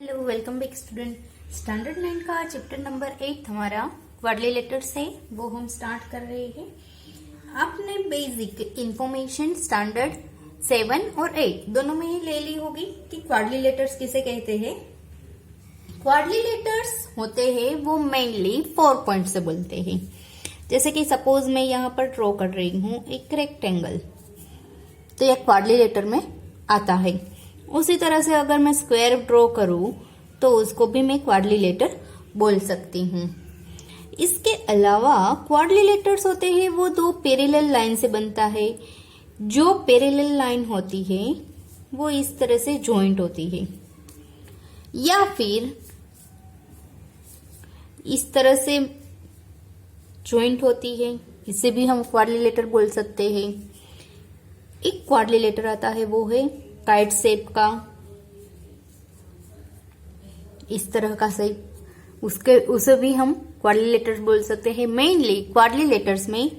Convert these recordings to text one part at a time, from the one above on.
Hello welcome back student. Standard 9 का chapter number 8 हमारा quadrilaterals है, वो हम स्टार्ट कर रहे हैं। आपने बेसिक इंफॉर्मेशन स्टैंडर्ड 7 और 8 दोनों में ही ले ली होगी कि क्वाड्रिलेटर्स किसे कहते हैं। क्वाड्रिलेटर्स होते हैं वो मेनली 4 पॉइंट से बनते हैं। जैसे कि सपोज मैं यहाँ पर ड्रॉ कर रही हूँ एक रेक्टेंगल, तो यह क्वाड्रिलेटर में आता है। उसी तरह से अगर मैं स्क्वायर ड्रॉ करूं तो उसको भी मैं क्वाड्रिलेटर बोल सकती हूँ। इसके अलावा क्वाड्रिलेटर्स होते हैं वो दो पैरेलल लाइन से बनता है। जो पैरेलल लाइन होती है वो इस तरह से जॉइंट होती है, या फिर इस तरह से जॉइंट होती है, इसे भी हम क्वाड्रिलेटर बोल सकते हैं। एक क्वाड्रिलेटर आता है वो है काइट शेप का, इस तरह का शेप, उसे भी हम क्वाड्रिलेटर्स बोल सकते हैं। मेनली क्वाड्रिलेटर्स में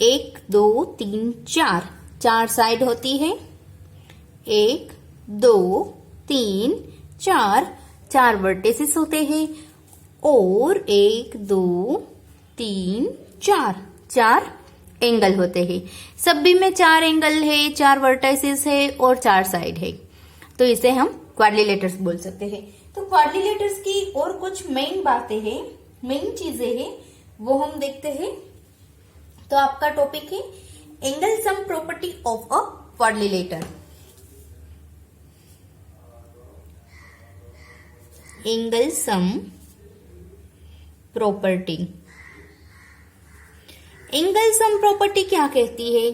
1 2 3 4 साइड होती है। 1 2 3 4 वर्टिसेस होते हैं, और 1 2 3 4 एंगल होते हैं। सभी में 4 एंगल है, 4 वर्टाइसेस है और 4 साइड है, तो इसे हम क्वाड्रिलेटर्स बोल सकते हैं। तो क्वाड्रिलेटर्स की और कुछ मेन बातें हैं, मेन चीजें हैं, वो हम देखते हैं। तो आपका टॉपिक है angle sum property of a quadrilateral. Angle sum property. Angle sum property क्या कहती है?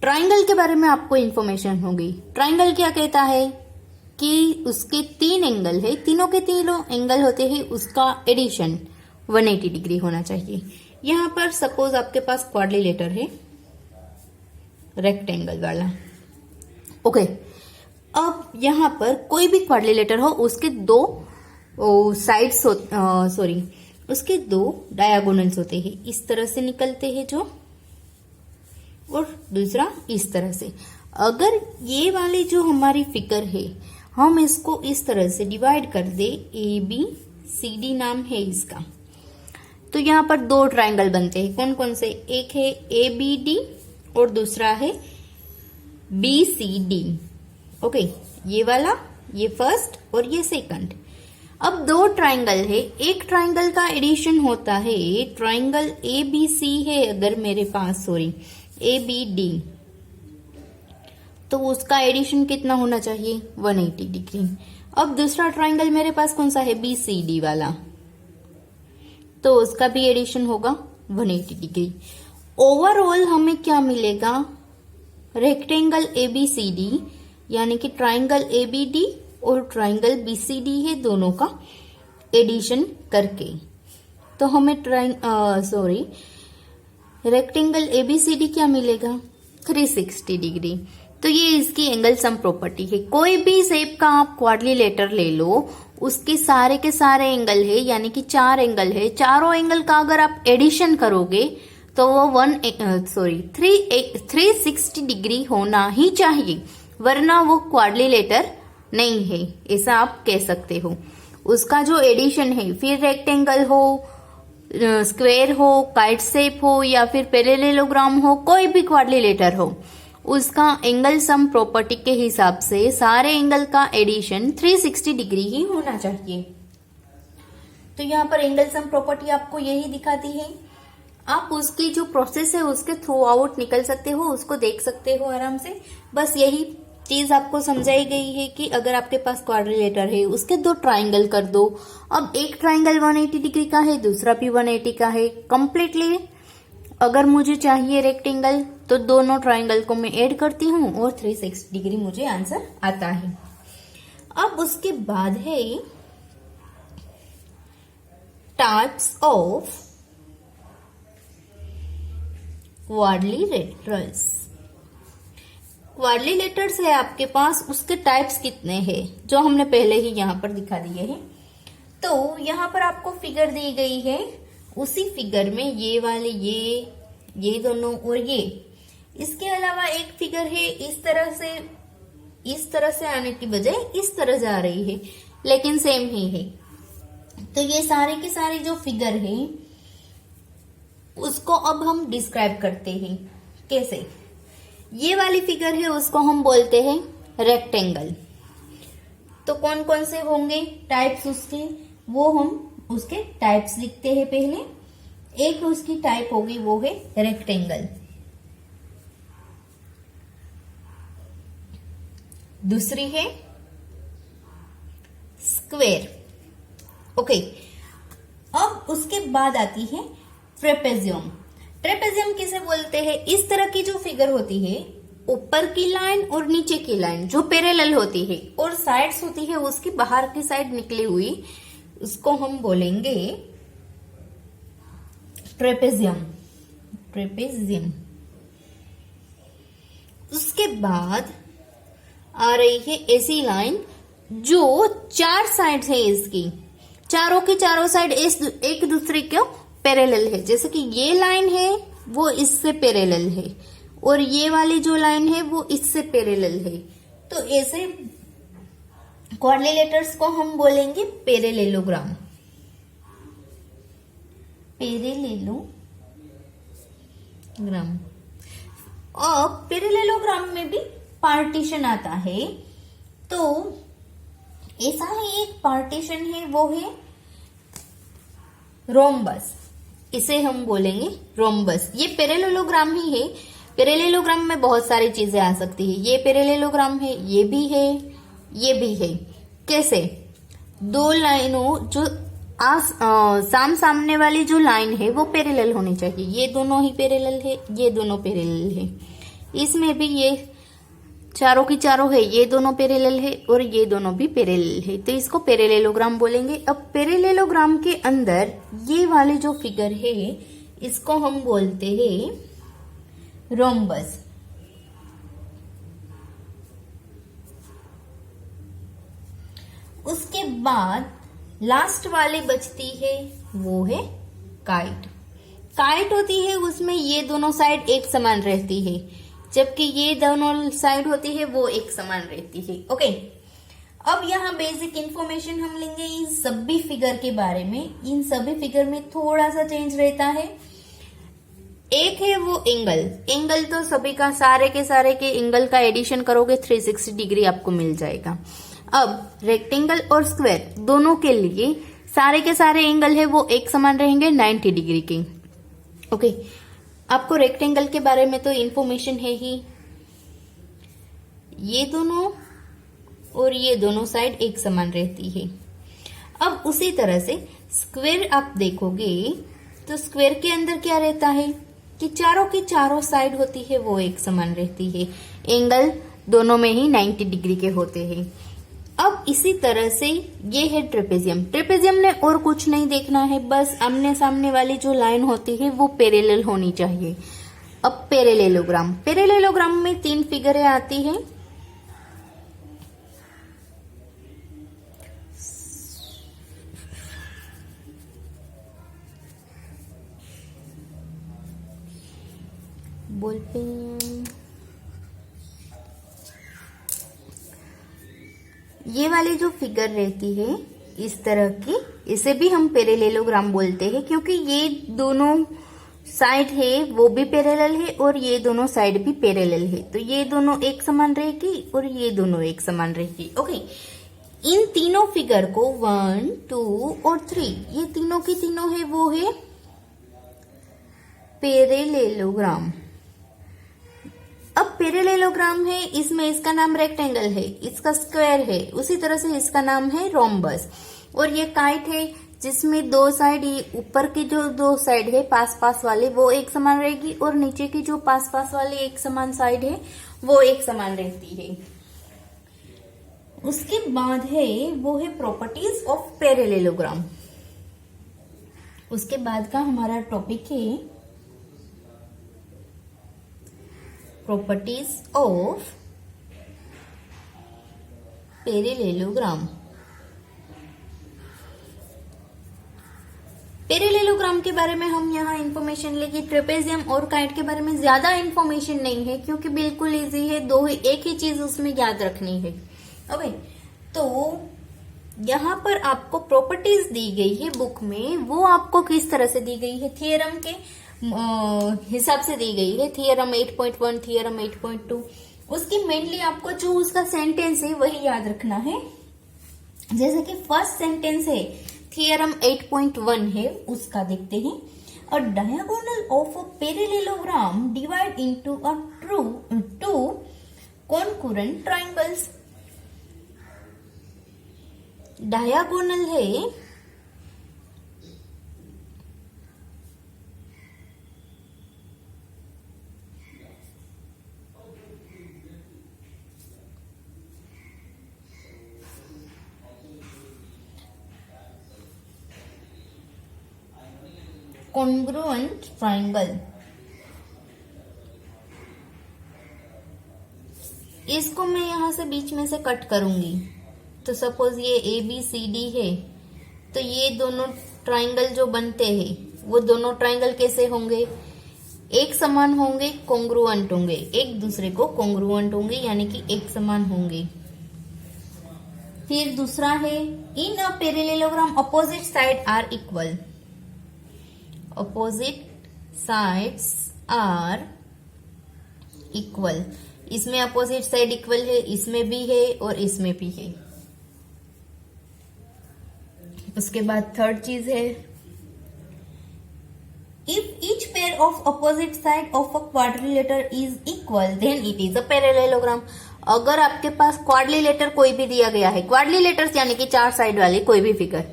ट्राइंगल के बारे में आपको इंफॉर्मेशन होगी। ट्राइंगल क्या कहता है कि उसके 3 एंगल है, तीनों के तीनों एंगल होते हैं, उसका एडिशन 180 डिग्री होना चाहिए। यहां पर सपोज आपके पास क्वाड्रिलेटर है रेक्टेंगल वाला, ओके। अब यहां पर कोई भी क्वाड्रिलेटर हो, उसके 2 साइड्स उसके 2 डायगोनल्स होते हैं, इस तरह से निकलते हैं जो, और दूसरा इस तरह से। अगर ये वाली जो हमारी फिगर है, हम इसको इस तरह से डिवाइड कर दे, ABCD नाम है इसका, तो यहाँ पर 2 ट्राइंगल बनते हैं। कौन कौन से? एक है ABD और दूसरा है BCD, ओके। ये वाला, ये फर्स्ट और ये सेकंड। अब 2 ट्राइंगल है, एक ट्राइंगल का एडिशन होता है, ट्राइंगल ABC है अगर मेरे पास, ABD, तो उसका एडिशन कितना होना चाहिए? 180 डिग्री। अब दूसरा ट्राइंगल मेरे पास कौन सा है? BCD वाला, तो उसका भी एडिशन होगा 180 डिग्री। ओवरऑल हमें क्या मिलेगा? रेक्टेंगल ABCD यानी कि ट्राइंगल ABD और ट्राइंगल BCD है, दोनों का एडिशन करके तो हमें रेक्टेंगल ABCD क्या मिलेगा? 360 डिग्री। तो ये इसकी एंगल सम प्रॉपर्टी है। कोई भी शेप का आप क्वाड्रिलेटर ले लो, उसके सारे के सारे एंगल है, यानी कि 4 एंगल है, चारों एंगल का अगर आप एडिशन करोगे तो वो 360 डिग्री होना ही चाहिए, वरना वो क्वाड्रिलेटर नहीं है, ऐसा आप कह सकते हो। उसका जो एडिशन है, फिर रेक्टेंगल हो, स्क्वायर हो, काइट शेप हो, या फिर पैरेललोग्राम हो, कोई भी क्वाड्रिलेटर हो, उसका एंगल सम प्रॉपर्टी के हिसाब से सारे एंगल का एडिशन 360 डिग्री ही होना चाहिए। तो यहाँ पर एंगल सम प्रॉपर्टी आपको यही दिखाती है। आप उसकी जो प्रोसेस है उसके थ्रू आउट निकल सकते हो, उसको देख सकते हो आराम से। बस यही चीज आपको समझाई गई है कि अगर आपके पास क्वाड्रिलेटर है, उसके 2 ट्राइंगल कर दो। अब एक ट्राइंगल 180 डिग्री का है, दूसरा भी 180 का है। कंप्लीटली अगर मुझे चाहिए रेक्टेंगल, तो दोनों ट्राइंगल को मैं ऐड करती हूँ और 360 डिग्री मुझे आंसर आता है। अब उसके बाद है टाइप्स ऑफ क्वाड्रिलेटर्स। क्वाड्रिलेटर्स है आपके पास, उसके टाइप्स कितने हैं जो हमने पहले ही यहाँ पर दिखा दिए हैं। तो यहाँ पर आपको फिगर दी गई है, उसी फिगर में ये वाले, ये दोनों और ये, इसके अलावा एक फिगर है इस तरह से आने की बजाय इस तरह जा रही है, लेकिन सेम ही है। तो ये सारे के सारे जो फिगर है उसको अब हम डिस्क्राइब करते हैं। कैसे? ये वाली फिगर है उसको हम बोलते हैं रेक्टेंगल। तो कौन कौन से होंगे टाइप्स उसके, वो हम उसके टाइप्स लिखते हैं पहले। एक उसकी टाइप होगी वो है रेक्टेंगल, दूसरी है स्क्वेयर। ओके, अब उसके बाद आती है ट्रेपेजियम। ट्रेपेजियम किसे बोलते हैं? इस तरह की जो फिगर होती है, ऊपर की लाइन और नीचे की लाइन जो पैरेलल होती है और साइड्स होती है उसकी बाहर की साइड निकली हुई, उसको हम बोलेंगे ट्रेपेजियम। ट्रेपेजियम। उसके बाद आ रही है ऐसी लाइन जो 4 साइड्स है इसकी, चारों की चारों साइड एक दूसरे को पैरेलल है। जैसे कि ये लाइन है वो इससे पैरेलल है और ये वाली जो लाइन है वो इससे पैरेलल है। तो ऐसे क्वाड्रिलेटर्स को हम बोलेंगे पैरेलेलोग्राम। पैरेलेलोग्राम। अब पैरेलेलोग्राम में भी पार्टीशन आता है। तो ऐसा ही एक पार्टीशन है वो है रोम्बस। इसे हम बोलेंगे रोम्बस। ये पैरेलेलोग्राम ही है। पैरेलेलोग्राम में बहुत सारी चीजें आ सकती है। ये पैरेलेलोग्राम है, ये भी है, ये भी है। कैसे? दो लाइनों जो सामने वाली जो लाइन है वो पैरेलल होनी चाहिए। ये दोनों ही पैरेलल है, ये दोनों पैरेलल है। इसमें भी ये चारों की चारों है, ये दोनों पैरेलल है और ये दोनों भी पैरेलल है। तो इसको पैरेलेलोग्राम बोलेंगे। अब पैरेलेलोग्राम के अंदर ये वाली जो फिगर है इसको हम बोलते हैं रोम्बस। उसके बाद लास्ट वाली बचती है वो है काइट। काइट होती है उसमें ये दोनों साइड एक समान रहती है, जबकि ये दोनों साइड होती है वो एक समान रहती है। ओके, अब यहाँ बेसिक इंफॉर्मेशन हम लेंगे इन सभी फिगर के बारे में। इन सभी फिगर में थोड़ा सा चेंज रहता है। एक है वो एंगल। एंगल तो सभी का, सारे के एंगल का एडिशन करोगे 360 डिग्री आपको मिल जाएगा। अब रेक्टेंगल और स्क्वायर दोनों के लिए सारे के सारे एंगल है वो एक समान रहेंगे 90 डिग्री के। ओके, आपको रेक्टेंगल के बारे में तो इंफॉर्मेशन है ही। ये दोनों और ये दोनों साइड एक समान रहती है। अब उसी तरह से स्क्वायर आप देखोगे तो स्क्वायर के अंदर क्या रहता है कि चारों की चारों साइड होती है वो एक समान रहती है। एंगल दोनों में ही 90 डिग्री के होते हैं। अब इसी तरह से ये है ट्रेपेजियम। ट्रेपेजियम ने और कुछ नहीं देखना है, बस आमने सामने वाली जो लाइन होती है वो पैरेलल होनी चाहिए। अब पैरेलेलोग्राम। पैरेलेलोग्राम में 3 फिगरें आती हैं। बोल पे ये वाली जो फिगर रहती है इस तरह की, इसे भी हम पैरेलेलोग्राम बोलते हैं, क्योंकि ये दोनों साइड है वो भी पैरेलल है और ये दोनों साइड भी पैरेलल है। तो ये दोनों एक समान रहेगी और ये दोनों एक समान रहेगी। ओके, इन तीनों फिगर को 1, 2 और 3, ये तीनों की तीनों है वो है पैरेलेलोग्राम। अब पैरेलेलोग्राम है, इसमें इसका नाम रेक्टेंगल है, इसका स्क्वायर है, उसी तरह से इसका नाम है रोम्बस। और ये काइट है जिसमें 2 साइड, ऊपर की जो 2 साइड है पास पास वाले वो एक समान रहेगी और नीचे की जो पास पास वाली एक समान साइड है वो एक समान रहती है। उसके बाद है वो है प्रॉपर्टीज ऑफ पैरेलेलोग्राम। उसके बाद का हमारा टॉपिक है प्रॉपर्टीज ऑफ पैरेलेलोग्राम। पैरेलेलोग्राम के बारे में हम यहाँ इंफॉर्मेशन लेंगे। ट्रेपेजियम और काइट के बारे में ज्यादा इंफॉर्मेशन नहीं है क्योंकि बिल्कुल इजी है, एक ही चीज उसमें याद रखनी है। ओके, तो यहाँ पर आपको प्रॉपर्टीज दी गई है बुक में, वो आपको किस तरह से दी गई है, थियरम के हिसाब से दी गई है, थियरम 8.1, थियरम 8.2। उसकी मेनली आपको जो उसका सेंटेंस है वही याद रखना है। जैसे कि फर्स्ट सेंटेंस है थियरम 8.1 है, उसका देखते हैं। A diagonal of a parallelogram divide into a two concurrent triangles. Diagonal है कॉन्ग्रुएंट ट्रायंगल। इसको मैं यहां से बीच में से कट करूंगी, तो सपोज ये ABCD है, तो ये दोनों ट्रायंगल जो बनते हैं वो दोनों ट्रायंगल कैसे होंगे, एक समान होंगे, कॉन्ग्रुएंट होंगे, एक दूसरे को कॉन्ग्रुएंट होंगे, यानी कि एक समान होंगे। फिर दूसरा है in a parallelogram opposite side are equal. Opposite sides are equal, इसमें अपोजिट साइड इक्वल है, इसमें भी है और इसमें भी है। उसके बाद थर्ड चीज है if each pair of opposite side of a quadrilateral is equal then it is a parallelogram. अगर आपके पास क्वाड्रिलेटर कोई भी दिया गया है, क्वाड्रिलेटर्स यानी कि 4 साइड वाली कोई भी फिगर,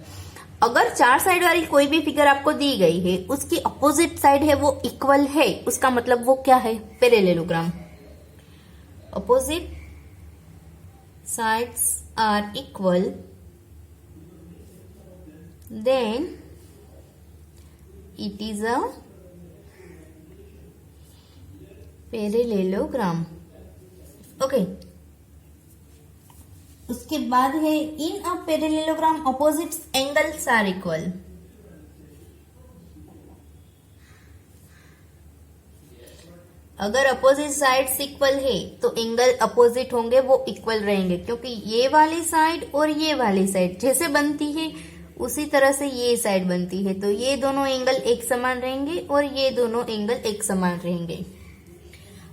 अगर 4 साइड वाली कोई भी फिगर आपको दी गई है, उसकी अपोजिट साइड है वो इक्वल है, उसका मतलब वो क्या है, parallelogram. Opposite sides are equal then it is a parallelogram। Okay, उसके बाद है in a parallelogram opposite angles are equal. अगर अपोजिट साइड्स इक्वल है तो एंगल अपोजिट होंगे, वो इक्वल रहेंगे, क्योंकि ये वाली साइड और ये वाली साइड जैसे बनती है उसी तरह से ये साइड बनती है, तो ये दोनों एंगल एक समान रहेंगे और ये दोनों एंगल एक समान रहेंगे।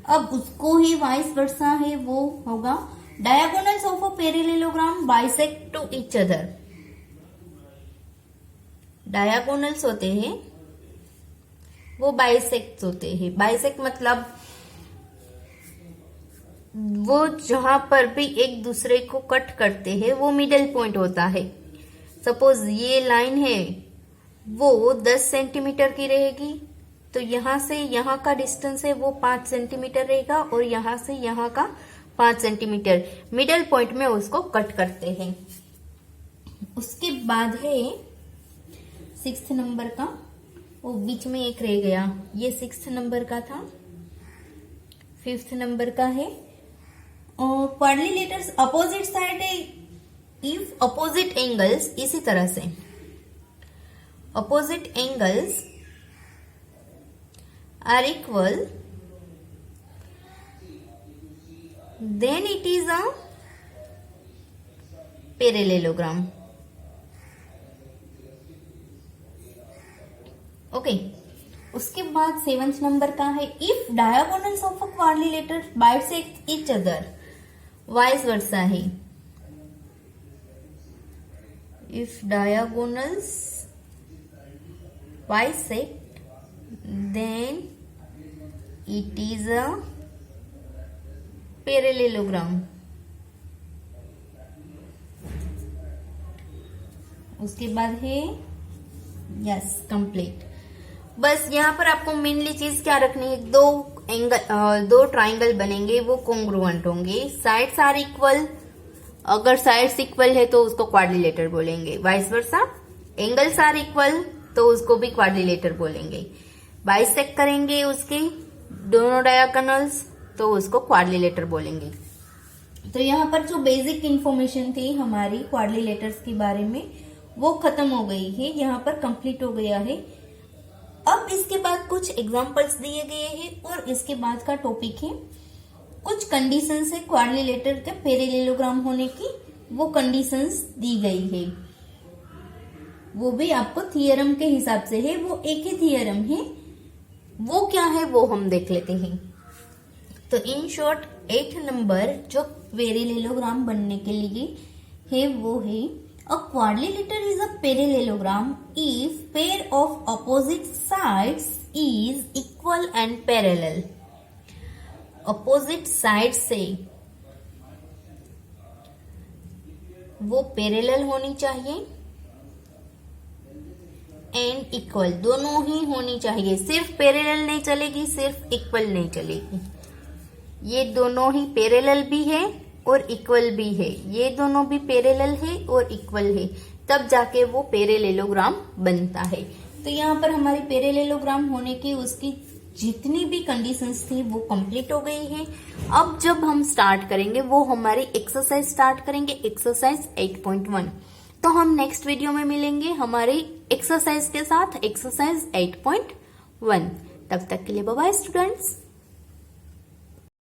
अब उसको ही वाइस वर्सा है, वो होगा diagonals of a parallelogram bisect to each other. Diagonals होते हैं वो बाइसेक्ट होते हैं। बाइसेक्ट मतलब वो जहां पर भी एक दूसरे को कट करते हैं वो मिडिल पॉइंट होता है। सपोज ये लाइन है वो 10 सेंटीमीटर की रहेगी, तो यहां से यहां का डिस्टेंस है वो 5 सेंटीमीटर रहेगा और यहां से यहां का 5 सेंटीमीटर, मिडिल पॉइंट में उसको कट करते हैं। उसके बाद है 6th नंबर का, वो बीच में एक रह गया, ये 6th नंबर का था। 5th नंबर का है क्वाड्रिलेटर्स अपोजिट साइड है इफ अपोजिट एंगल्स, इसी तरह से opposite angles are equal then it is a parallelogram. Okay, उसके बाद 7th नंबर का है if diagonals of a quadrilateral bisect each other, vice versa है। If diagonals bisect then it is a parallelogram। उसके बाद है यस कंप्लीट। बस यहाँ पर आपको मेनली चीज क्या रखनी है, दो ट्राइंगल बनेंगे, वो कॉन्ग्रुएंट होंगे, साइड्स आर इक्वल। अगर साइड्स इक्वल है तो उसको क्वाड्रिलेटर बोलेंगे, vice versa. Angles are equal तो उसको भी क्वाड्रिलेटर बोलेंगे। बाइसेक्ट करेंगे उसके दोनों डायगोनल्स तो उसको क्वाड्रिलेटर बोलेंगे। तो यहाँ पर जो बेसिक इंफॉर्मेशन थी हमारी क्वाड्रिलेटर्स के बारे में वो खत्म हो गई है, यहाँ पर कंप्लीट हो गया है। अब इसके बाद कुछ एग्जांपल्स दिए गए हैं और इसके बाद का टॉपिक है कुछ कंडीशंस है क्वाड्रिलेटर के पैरेललोग्राम होने की, वो कंडीशंस दी गई है, वो भी आपको थियरम के हिसाब से है, वो एक ही थियरम है। वो क्या है वो हम देख लेते हैं। तो इन शॉर्ट 8 नंबर जो पैरेललोग्राम बनने के लिए है वो है a quadrilateral is a parallelogram if pair of opposite sides is equal and parallel. Opposite side से वो पैरेलल होनी चाहिए एंड इक्वल, दोनों ही होनी चाहिए। सिर्फ पैरेलल नहीं चलेगी, सिर्फ इक्वल नहीं चलेगी। ये दोनों ही पैरेलल भी है और इक्वल भी है, ये दोनों भी पैरेलल है और इक्वल है, तब जाके वो पैरेललोग्राम बनता है। तो यहाँ पर हमारी पैरेललोग्राम होने की उसकी जितनी भी कंडीशंस थी वो कंप्लीट हो गई है। अब जब हम स्टार्ट करेंगे वो हमारी एक्सरसाइज स्टार्ट करेंगे, एक्सरसाइज 8.1। तो हम नेक्स्ट वीडियो में मिलेंगे हमारी एक्सरसाइज के साथ, एक्सरसाइज 8.1। तब तक के लिए बाय बाय स्टूडेंट्स।